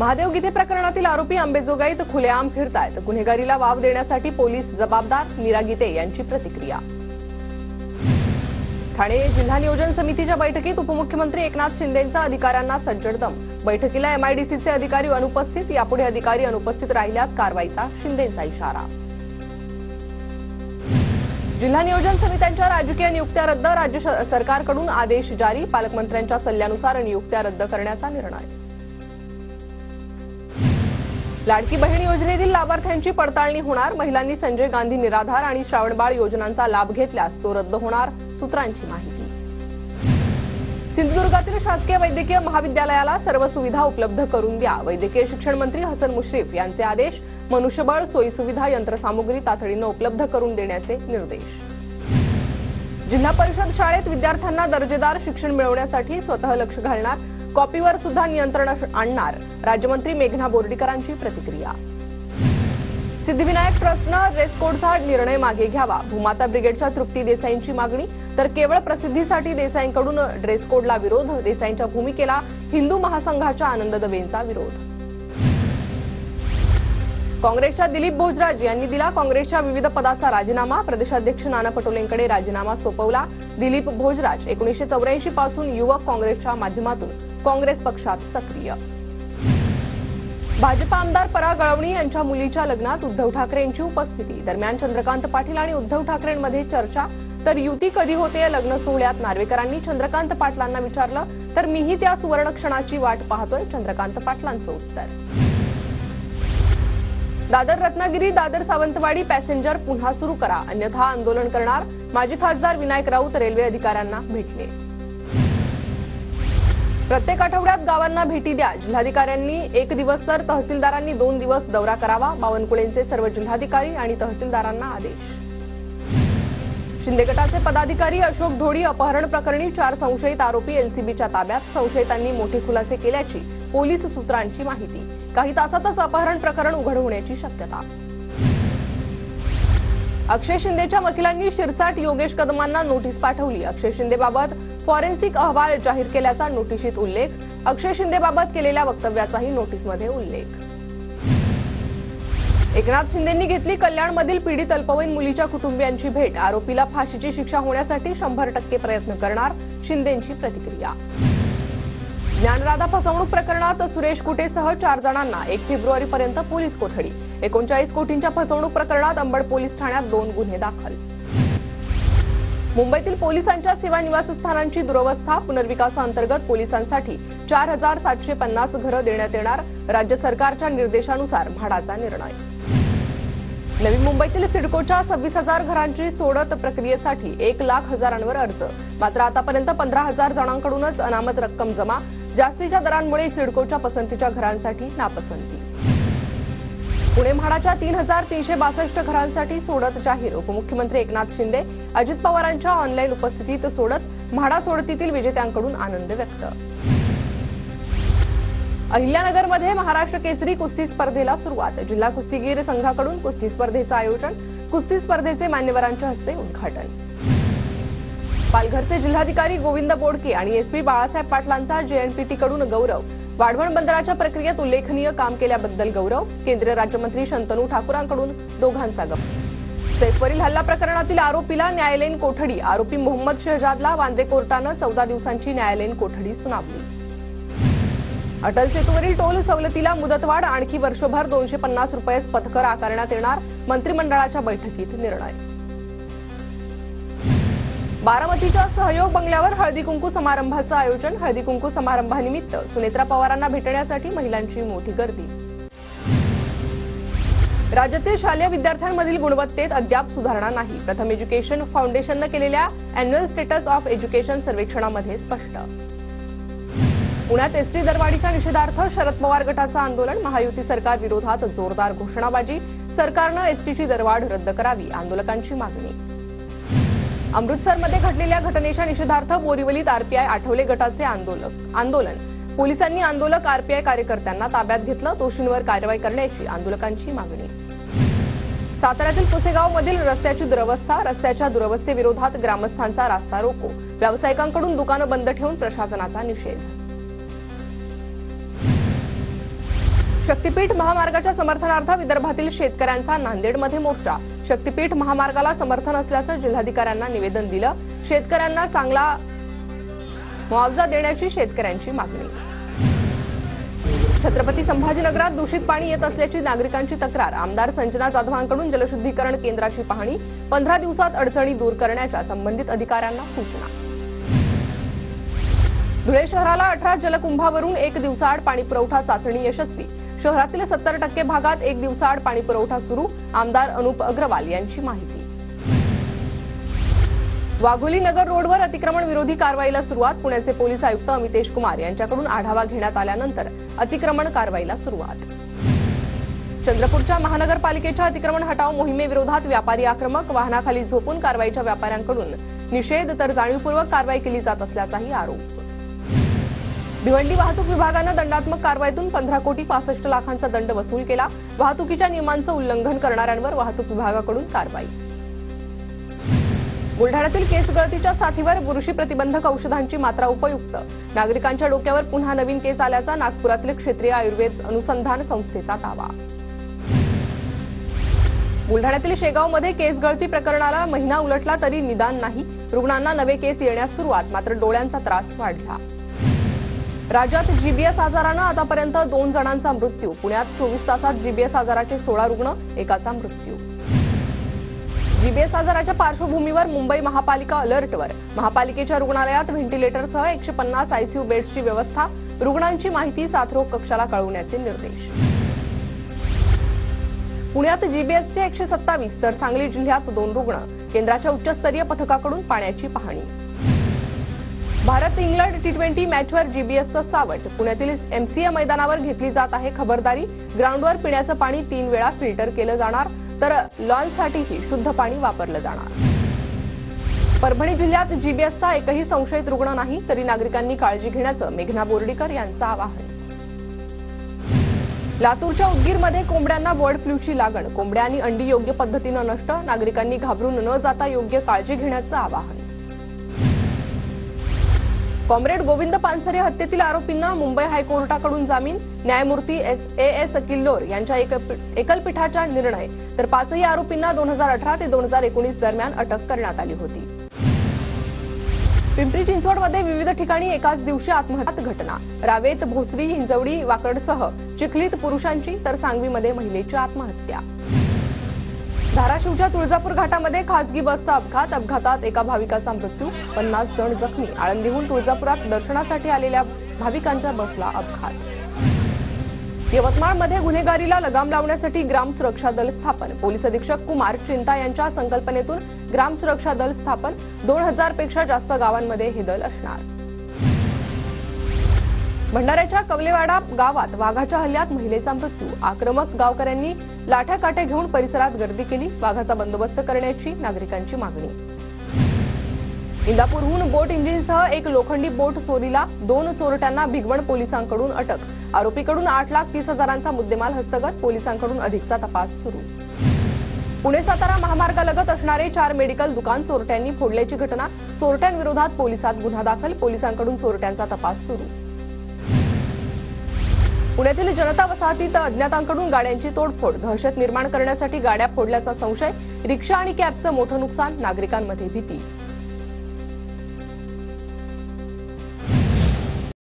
महादेव गीते प्रकरणातील आरोपी अंबेजोगाईत खुलेआम फिरतायत। गुन्हेगारीला वाव देण्यासाठी पोलीस जबाबदार, मीरा गीते यांची प्रतिक्रिया। ठाणे जिल्हा नियोजन समितीच्या बैठकीत उपमुख्यमंत्री एकनाथ शिंदेंचा अधिकाऱ्यांना सज्जड दम। बैठकीला एमआयडीसीचे अधिकारी अनुपस्थित, यापुढे अधिकारी अनुपस्थित राहिल्यास कारवाईचा शिंदेंचा इशारा। जिल्हा नियोजन समित्यांच्या राजकीय नियुक्त्या रद्द, राज्य सरकारकडून आदेश जारी। पालकमंत्र्यांच्या सल्ल्यानुसार नियुक्त्या रद्द करण्याचा निर्णय। लाडकी बहीण योजनेतील लाभार्थ्यांची पडताळणी होणार। महिलांनी संजय गांधी निराधार आणि श्रावणबाळ योजनांचा लाभ घेतल्यास तो रद्द होणार, सूत्रांची माहिती। सिंधुदुर्गातील शासकीय वैद्यकीय महाविद्यालयाला सर्व सुविधा उपलब्ध करून द्या, वैद्यकीय शिक्षण मंत्री हसन मुश्रीफ यांचे आदेश। मनुष्यबळ, सोयीसुविधा, यंत्रसामुग्री तातडीने उपलब्ध करून देण्याचे निर्देश। जिल्हा परिषद शाळेत विद्यार्थ्यांना दर्जेदार शिक्षण मिळवण्यासाठी स्वतः लक्ष घालणार, कॉपीवर सुद्धा नियंत्रण आणणार, राज्यमंत्री मेघना बोर्डीकरांची प्रतिक्रिया। सिद्धिविनायक ट्रस्टनं ड्रेस कोडचा निर्णय मागे घ्यावा, भूमाता ब्रिगेडच्या तृप्ती देसाईंची मागणी। तर केवळ प्रसिद्धीसाठी देसाईंकडून ड्रेस कोडला विरोध, देसाईंच्या भूमिकेला हिंदू महासंघाच्या आनंद दवेंचा विरोध। काँग्रेसच्या दिलीप भोजराज यांनी दिला काँग्रेसच्या विविध पदाचा राजीनामा, प्रदेशाध्यक्ष नाना पटोलेंकडे राजीनामा सोपवला। दिलीप भोजराज 1984 पासून युवक काँग्रेसच्या माध्यमातून काँग्रेस पक्षात सक्रिय। भाजप आमदार पराग अळवणी यांच्या मुलीच्या लग्नात उद्धव ठाकरेंची उपस्थिती, दरम्यान चंद्रकांत पाटील आणि उद्धव ठाकरेंमध्ये चर्चा। तर युती कधी होते लग्न सोहळ्यात नार्वेकरांनी चंद्रकांत पाटलांना विचारलं, तर मीही त्या सुवर्ण क्षणाची वाट पाहतोय, चंद्रकांत पाटलांचं उत्तर। दादर रत्नागिरी, दादर सावंतवाडी पॅसेंजर पुन्हा सुरू करा, अन्यथा आंदोलन करणार, माजी खासदार विनायक राऊत रेल्वे अधिकाऱ्यांना भेटले। प्रत्येक आठवड्यात गावांना भेटी द्या, जिल्हाधिकाऱ्यांनी 1 दिवस तर तहसीलदारांनी 2 दिवस दौरा करावा, बावनकुळेंचे सर्व जिल्हाधिकारी आणि तहसीलदारांना आदेश। शिंदे गटाचे पदाधिकारी अशोक धोडी अपहरण प्रकरणी 4 संशयित आरोपी एलसीबीच्या ताब्यात, संशयितांनी मोठे खुलासे केल्याची पोलीस सूत्रांची माहिती। काही तासातच अपहरण प्रकरण उघड होण्याची शक्यता। अक्षय शिंदेच्या वकिलांनी शिरसाट योगेश कदमांना नोटीस पाठवली, अक्षय शिंदेबाबत फॉरेन्सिक अहवाल जाहीर केल्याचा नोटीशीत उल्लेख, अक्षय शिंदेबाबत केलेल्या वक्तव्याचाही नोटीसमध्ये उल्लेख। एकनाथ शिंदेंनी घेतली कल्याणमधील पीडित अल्पवयीन मुलीच्या कुटुंबियांची भेट, आरोपीला फाशीची शिक्षा होण्यासाठी 100% प्रयत्न करणार, शिंदेंची प्रतिक्रिया। ज्ञानराधा फसवणूक प्रकरणात सुरेश कुटेसह 4 जणांना 1 फेब्रुवारीपर्यंत पोलीस कोठडी, 39 कोटींच्या फसवणूक प्रकरणात अंबड पोलीस ठाण्यात 2 गुन्हे दाखल। मुंबईतील पोलिसांच्या सेवा निवासस्थानांची दुरवस्था, पुनर्विकासाअंतर्गत पोलिसांसाठी 4750 घरं देण्यात येणार, राज्य सरकारच्या निर्देशानुसार म्हाडाचा निर्णय। नवी मुंबईतील सिडकोच्या 26,000 घरांची सोडत प्रक्रियेसाठी 1,00,000 हजारांवर अर्ज, मात्र आतापर्यंत 15,000 जणांकडूनच अनामत रक्कम जमा, जास्तीच्या दरांमुळे सिडकोच्या पसंतीच्या घरांसाठी नापसंती। पुणे म्हाडाच्या 3,362 घरांसाठी सोडत जाहीर, उपमुख्यमंत्री एकनाथ शिंदे, अजित पवारांच्या ऑनलाईन उपस्थितीत सोडत, म्हाडा सोडतीतील विजेत्यांकडून आनंद व्यक्त। अहिल्यानगरमध्ये महाराष्ट्र केसरी कुस्ती स्पर्धेला सुरुवात, जिल्हा कुस्तीगीर संघाकडून कुस्ती स्पर्धेचं आयोजन, कुस्ती स्पर्धेचे मान्यवरांच्या हस्ते उद्घाटन। पालघरचे जिल्हाधिकारी गोविंद बोडके आणि एसपी बाळासाहेब पाटलांचा जेएनपीटीकडून गौरव, वाढवण बंदराच्या प्रक्रियेत उल्लेखनीय काम केल्याबद्दल गौरव, केंद्रीय राज्यमंत्री शंतनू ठाकूरांकडून दोघांचा गौरव। सैफवरील हल्ला प्रकरणातील आरोपीला न्यायालयीन कोठडी, आरोपी मोहम्मद शहजादला वांद्रे कोर्टानं 14 दिवसांची न्यायालयीन कोठडी सुनावली। अटल सेतूवरील टोल सवलतीला मुदतवाढ, आणखी वर्षभर 250 रुपयेच पथकर आकारण्यात येणार, मंत्रिमंडळाच्या बैठकीत निर्णय। बारामतीच्या सहयोग बंगल्यावर हळदी कुंकू समारंभाचं आयोजन, हळदी कुंकू समारंभानिमित्त सुनेत्रा पवारांना भेटण्यासाठी महिलांची मोठी गर्दी। राज्यातील शालेय विद्यार्थ्यांमधील गुणवत्तेत अद्याप सुधारणा नाही, प्रथम एज्युकेशन फाउंडेशननं केलेल्या अॅन्युअल स्टेटस ऑफ एज्युकेशन सर्वेक्षणामध्ये स्पष्ट। पुण्यात एसटी दरवाढीच्या निषेधार्थ शरद पवार गटाचं आंदोलन, महायुती सरकार विरोधात जोरदार घोषणाबाजी, सरकारनं एसटीची दरवाढ रद्द करावी, आंदोलकांची मागणी। अमृतसरमध्ये घडलेल्या घटनेच्या निषेधार्थ बोरिवलीत आरपीआय आठवले गटाचे आंदोलन, पोलिसांनी आंदोलक आरपीआय कार्यकर्त्यांना ताब्यात घेतलं, दोषींवर कारवाई करण्याची आंदोलकांची मागणी। साताऱ्यातील पुसेगावमधील रस्त्याची दुरवस्था, रस्त्याच्या दुरवस्थेविरोधात ग्रामस्थांचा रास्ता रोको, व्यावसायिकांकडून दुकानं बंद ठेवून प्रशासनाचा निषेध। शक्तीपीठ महामार्गाच्या समर्थनार्थ विदर्भातील शेतकऱ्यांचा नांदेडमध्ये मोर्चा. शक्तीपीठ महामार्गाला समर्थन असल्याचं जिल्हाधिकाऱ्यांना निवेदन दिलं. शेतकऱ्यांना चांगला मुआवजा देण्याची शेतकऱ्यांची मागणी. छत्रपती संभाजीनगरात दूषित पाणी येत असल्याची नागरिकांची तक्रार. आमदार संजना जाधवांकडून जलशुद्धीकरण केंद्राची पाहणी. 15 दिवसात अडचणी दूर करण्याच्या संबंधित अधिकाऱ्यांना सूचना. धुळे शहराला 18 जलकुंभावरून 1 दिवसाआड पाणीपुरवठा चाचणी यशस्वी. शहरातील 70% भागात 1 दिवसाआड पाणीपुरवठा सुरू. आमदार अनुप अग्रवाल यांची माहिती. वाघोली नगर रोडवर अतिक्रमण विरोधी कारवाईला सुरुवात. पुण्याचे पोलीस आयुक्त अमितेश कुमार यांच्याकडून आढावा घेण्यात आल्यानंतर अतिक्रमण कारवाईला सुरुवात. चंद्रपूरच्या महानगरपालिकेच्या अतिक्रमण हटाव मोहिमेविरोधात व्यापारी आक्रमक. वाहनाखाली झोपून कारवाईच्या व्यापाऱ्यांकडून निषेध तर जाणीवपूर्वक कारवाई केली जात असल्याचाही आरोप. भिवंडी वाहतूक विभागानं दंडात्मक कारवाईतून 15 कोटी 65 लाखांचा दंड वसूल केला. वाहतुकीच्या नियमांचं उल्लंघन करणाऱ्यांवर वाहतूक विभागाकडून कारवाई. बुलढाण्यातील केस गळतीच्या साथीवर बुरशी प्रतिबंधक औषधांची मात्रा उपयुक्त. नागरिकांच्या डोक्यावर पुन्हा नवीन केस आल्याचा नागपुरातील क्षेत्रीय आयुर्वेद अनुसंधान संस्थेचा दावा. बुलढाण्यातील शेगावमध्ये केस गळती प्रकरणाला महिना उलटला तरी निदान नाही. रुग्णांना नवे केस येण्यास सुरुवात, मात्र डोळ्यांचा त्रास वाढला. राज्यात जीबीएस आजारानं आतापर्यंत 2 जणांचा मृत्यू. पुण्यात 24 तासात जीबीएस आजाराचे 16 रुग्ण, एकाचा मृत्यू. जीबीएस आजाराच्या पार्श्वभूमीवर मुंबई महापालिका अलर्टवर. महापालिकेच्या रुग्णालयात व्हेंटिलेटरसह 150 आयसीयू बेड्सची व्यवस्था. रुग्णांची माहिती साथरोग कक्षाला कळवण्याचे निर्देश. पुण्यात जीबीएसचे 127 तर सांगली जिल्ह्यात 2 रुग्ण. केंद्राच्या उच्चस्तरीय पथकाकडून पाण्याची पाहणी. भारत इंग्लंड T20 मॅचवर जीबीएसचं सावट. पुण्यातील एमसीए मैदानावर घेतली जात आहे खबरदारी. ग्राउंडवर पिण्याचं पाणी 3 वेळा फिल्टर केलं जाणार, तर लॉन्ससाठीही शुद्ध पाणी वापरलं जाणार. परभणी जिल्ह्यात जीबीएसचा एकही संशयित रुग्ण नाही, तरी नागरिकांनी काळजी घेण्याचं मेघना बोर्डीकर यांचं आवाहन. लातूरच्या उदगीरमध्ये कोंबड्यांना बर्ड फ्लूची लागण. कोंबड्या आणि अंडी योग्य पद्धतीनं नष्ट. नागरिकांनी घाबरून न जाता योग्य काळजी घेण्याचं आवाहन. कॉम्रेड गोविंद पानसरे हत्येतील आरोपींना मुंबई हायकोर्टाकडून जामीन. न्यायमूर्ती एस किल्लोर यांच्या एकलपीठाचा निर्णय. तर 5ही आरोपींना 2018 ते 2019 दरम्यान अटक करण्यात आली होती. पिंपरी चिंचवडमध्ये विविध ठिकाणी एकाच दिवशी आत्महत्या घटना. रावेत, भोसरी, हिंजवडी, वाकडसह चिखलीत पुरुषांची, तर सांगवीमध्ये महिलेची आत्महत्या. धाराशिवच्या तुळजापूर घाटामध्ये खासगी बसचा अपघात. अपघातात एका भाविकाचा मृत्यू, 50 जण जखमी. आळंदीहून तुळजापुरात दर्शनासाठी आलेल्या भाविकांच्या बसला अपघात. यवतमाळमध्ये गुन्हेगारीला लगाम लावण्यासाठी ग्राम सुरक्षा दल स्थापन. पोलीस अधीक्षक कुमार चिंता यांच्या संकल्पनेतून ग्राम सुरक्षा दल स्थापन. 2000 पेक्षा जास्त गावांमध्ये हे दल असणार. भंडाऱ्याच्या कवलेवाडा गावात वाघाच्या हल्ल्यात महिलेचा मृत्यू. आक्रमक गावकऱ्यांनी लाठ्या-काठ्या घेऊन परिसरात गर्दी केली. वाघाचा बंदोबस्त करण्याची नागरिकांची मागणी. इंदापूरहून बोट इंजिनसह एक लोखंडी बोट चोरीला. 2 चोरट्यांना भिगवण पोलिसांकडून अटक. आरोपीकडून 8,30,000चा मुद्देमाल हस्तगत. पोलिसांकडून अधिकचा तपास सुरू. पुणे-सातारा महामार्गालगत असणारे 4 मेडिकल दुकान चोरट्यांनी फोडल्याची घटना. चोरट्यांविरोधात पोलिसात गुन्हा दाखल. पोलिसांकडून चोरट्यांचा तपास सुरू. पुण्यातील जनता वसाहतीत अज्ञातांकडून गाड्यांची तोडफोड. दहशत निर्माण करण्यासाठी गाड्या फोडल्याचा संशय. रिक्षा आणि कॅबचं मोठं नुकसान. नागरिकांमध्ये भीती.